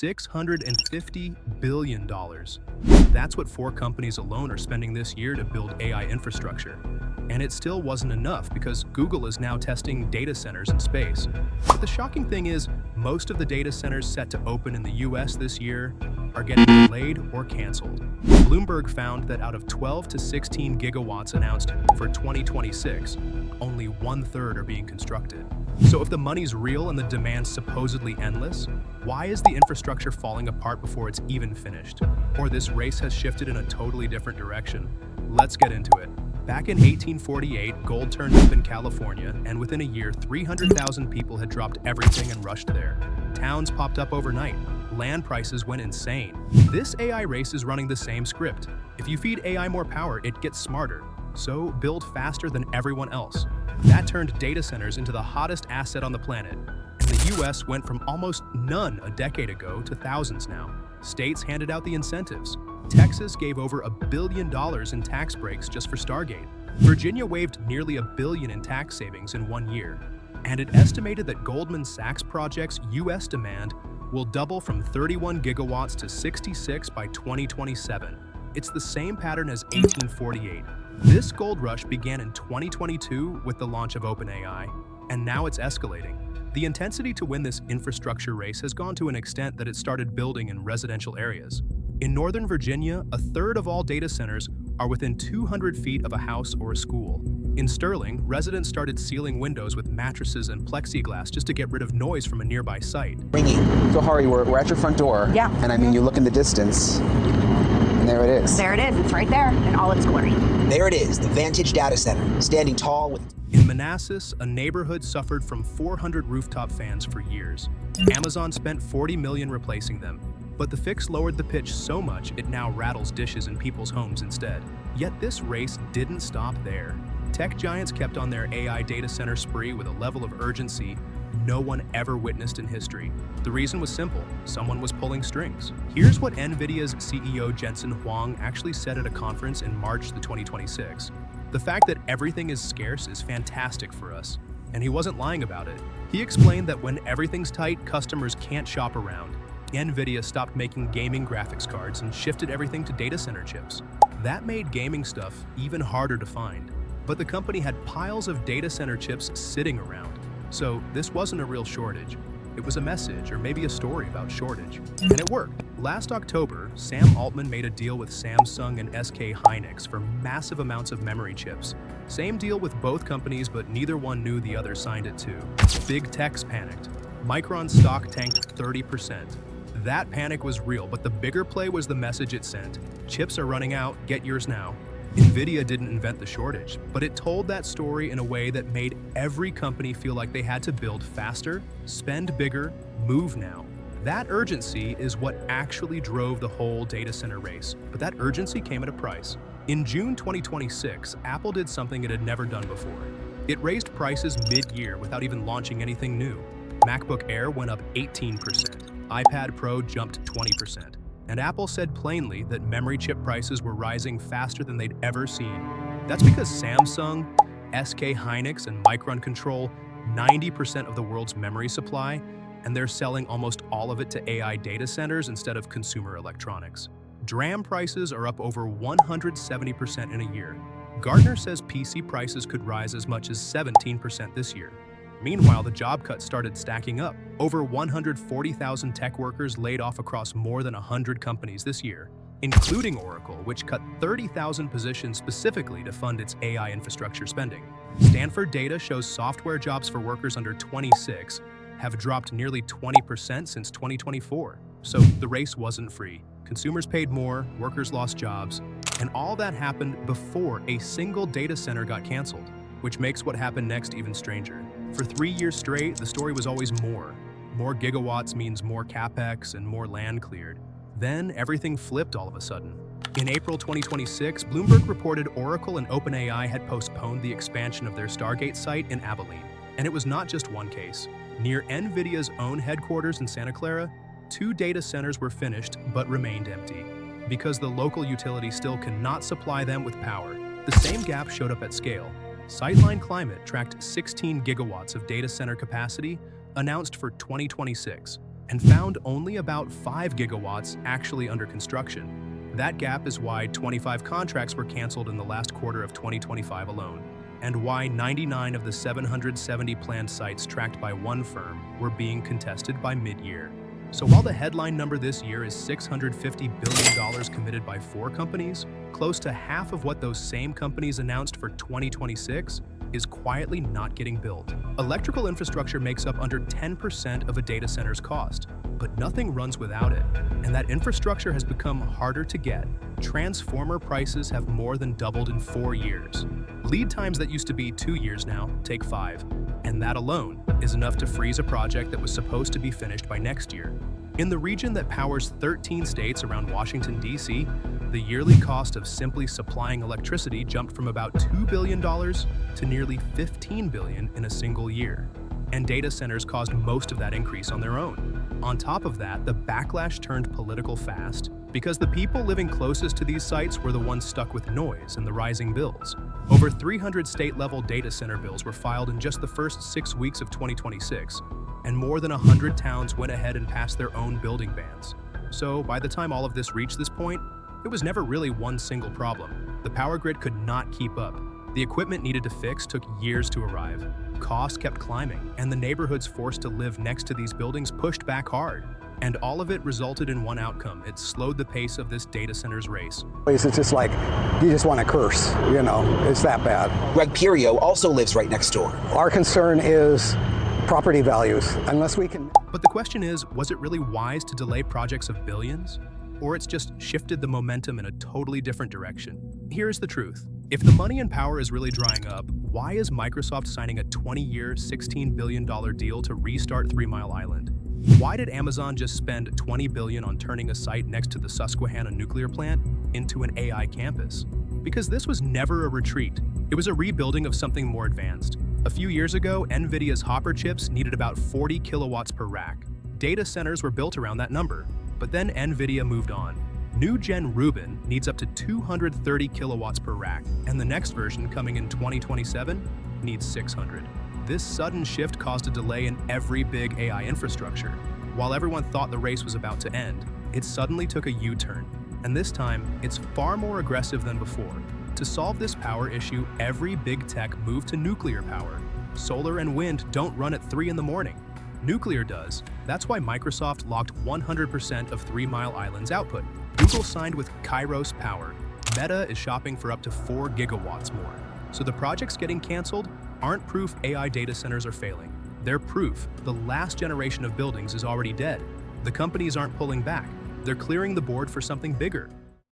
$650 billion. That's what 4 companies alone are spending this year to build AI infrastructure. And it still wasn't enough because Google is now testing data centers in space. But the shocking thing is, most of the data centers set to open in the US this year are getting delayed or canceled. Bloomberg found that out of 12 to 16 gigawatts announced for 2026, only 1/3 are being constructed. So if the money's real and the demand's supposedly endless, why is the infrastructure falling apart before it's even finished? Or this race has shifted in a totally different direction? Let's get into it. Back in 1848, gold turned up in California, and within a year, 300,000 people had dropped everything and rushed there. Towns popped up overnight. Land prices went insane. This AI race is running the same script. If you feed AI more power, it gets smarter. So build faster than everyone else. That turned data centers into the hottest asset on the planet. And the US went from almost none a decade ago to thousands now. States handed out the incentives. Texas gave over $1 billion in tax breaks just for Stargate. Virginia waived nearly $1 billion in tax savings in 1 year. And it estimated that Goldman Sachs projects US demand will double from 31 gigawatts to 66 by 2027. It's the same pattern as 1848. This gold rush began in 2022 with the launch of OpenAI, and now it's escalating. The intensity to win this infrastructure race has gone to an extent that it started building in residential areas. In Northern Virginia, 1/3 of all data centers are within 200 feet of a house or a school. In Sterling, residents started sealing windows with mattresses and plexiglass just to get rid of noise from a nearby site. Ringing. So Hari, we're at your front door. Yeah. And I mean, you look in the distance, and there it is. There it is. It's right there in all its glory. There it is, the Vantage Data Center, standing tall with... In Manassas, a neighborhood suffered from 400 rooftop fans for years. Amazon spent $40 million replacing them, but the fix lowered the pitch so much it now rattles dishes in people's homes instead. Yet this race didn't stop there. Tech giants kept on their AI data center spree with a level of urgency no one ever witnessed in history. The reason was simple: someone was pulling strings. Here's what Nvidia's CEO Jensen Huang actually said at a conference in March 2026. The fact that everything is scarce is fantastic for us, and he wasn't lying about it. He explained that when everything's tight, customers can't shop around. Nvidia stopped making gaming graphics cards and shifted everything to data center chips. That made gaming stuff even harder to find. But the company had piles of data center chips sitting around. So this wasn't a real shortage. It was a message, or maybe a story about shortage. And it worked. Last October, Sam Altman made a deal with Samsung and SK Hynix for massive amounts of memory chips. Same deal with both companies, but neither one knew the other signed it too. Big techs panicked. Micron's stock tanked 30%. That panic was real, but the bigger play was the message it sent. Chips are running out, get yours now. Nvidia didn't invent the shortage, but it told that story in a way that made every company feel like they had to build faster, spend bigger, move now. That urgency is what actually drove the whole data center race, but that urgency came at a price. In June 2026, Apple did something it had never done before. It raised prices mid-year without even launching anything new. MacBook Air went up 18%, iPad Pro jumped 20%. And Apple said plainly that memory chip prices were rising faster than they'd ever seen. That's because Samsung, SK Hynix, and Micron control 90% of the world's memory supply, and they're selling almost all of it to AI data centers instead of consumer electronics. DRAM prices are up over 170% in a year. Gartner says PC prices could rise as much as 17% this year. Meanwhile, the job cuts started stacking up. Over 140,000 tech workers laid off across more than 100 companies this year, including Oracle, which cut 30,000 positions specifically to fund its AI infrastructure spending. Stanford data shows software jobs for workers under 26 have dropped nearly 20% since 2024. So the race wasn't free. Consumers paid more, workers lost jobs, and all that happened before a single data center got canceled, which makes what happened next even stranger. For 3 years straight, the story was always more. More gigawatts means more capex and more land cleared. Then everything flipped all of a sudden. In April 2026, Bloomberg reported Oracle and OpenAI had postponed the expansion of their Stargate site in Abilene. And it was not just one case. Near Nvidia's own headquarters in Santa Clara, 2 data centers were finished but remained empty, because the local utility still cannot supply them with power. The same gap showed up at scale. Sightline Climate tracked 16 gigawatts of data center capacity announced for 2026. and found only about 5 gigawatts actually under construction. That gap is why 25 contracts were canceled in the last quarter of 2025 alone, and why 99 of the 770 planned sites tracked by one firm were being contested by mid-year. So while the headline number this year is $650 billion committed by 4 companies, close to half of what those same companies announced for 2026 is quietly not getting built. Electrical infrastructure makes up under 10% of a data center's cost, but nothing runs without it, and that infrastructure has become harder to get. Transformer prices have more than doubled in 4 years. Lead times that used to be 2 years now take 5, and that alone is enough to freeze a project that was supposed to be finished by next year. In the region that powers 13 states around Washington, D.C., the yearly cost of simply supplying electricity jumped from about $2 billion to nearly $15 billion in a single year. And data centers caused most of that increase on their own. On top of that, the backlash turned political fast because the people living closest to these sites were the ones stuck with noise and the rising bills. Over 300 state-level data center bills were filed in just the first 6 weeks of 2026, and more than 100 towns went ahead and passed their own building bans. So by the time all of this reached this point, it was never really one single problem. The power grid could not keep up. The equipment needed to fix took years to arrive. Costs kept climbing, and the neighborhoods forced to live next to these buildings pushed back hard. And all of it resulted in one outcome. It slowed the pace of this data center's race. It's just like, you just want to curse, you know, it's that bad. Greg Pirio also lives right next door. Our concern is property values. Unless we can... But the question is, was it really wise to delay projects of billions? Or it's just shifted the momentum in a totally different direction? Here's the truth. If the money and power is really drying up, why is Microsoft signing a 20-year, $16 billion deal to restart 3 Mile Island? Why did Amazon just spend $20 billion on turning a site next to the Susquehanna nuclear plant into an AI campus? Because this was never a retreat. It was a rebuilding of something more advanced. A few years ago, Nvidia's Hopper chips needed about 40 kilowatts per rack. Data centers were built around that number, but then Nvidia moved on. New-gen Rubin needs up to 230 kilowatts per rack, and the next version, coming in 2027, needs 600. This sudden shift caused a delay in every big AI infrastructure. While everyone thought the race was about to end, it suddenly took a U-turn, and this time, it's far more aggressive than before. To solve this power issue, every big tech moved to nuclear power. Solar and wind don't run at 3 in the morning. Nuclear does. That's why Microsoft locked 100% of 3 Mile Island's output. Google signed with Kairos Power. Meta is shopping for up to 4 gigawatts more. So the projects getting canceled aren't proof AI data centers are failing. They're proof the last generation of buildings is already dead. The companies aren't pulling back. They're clearing the board for something bigger.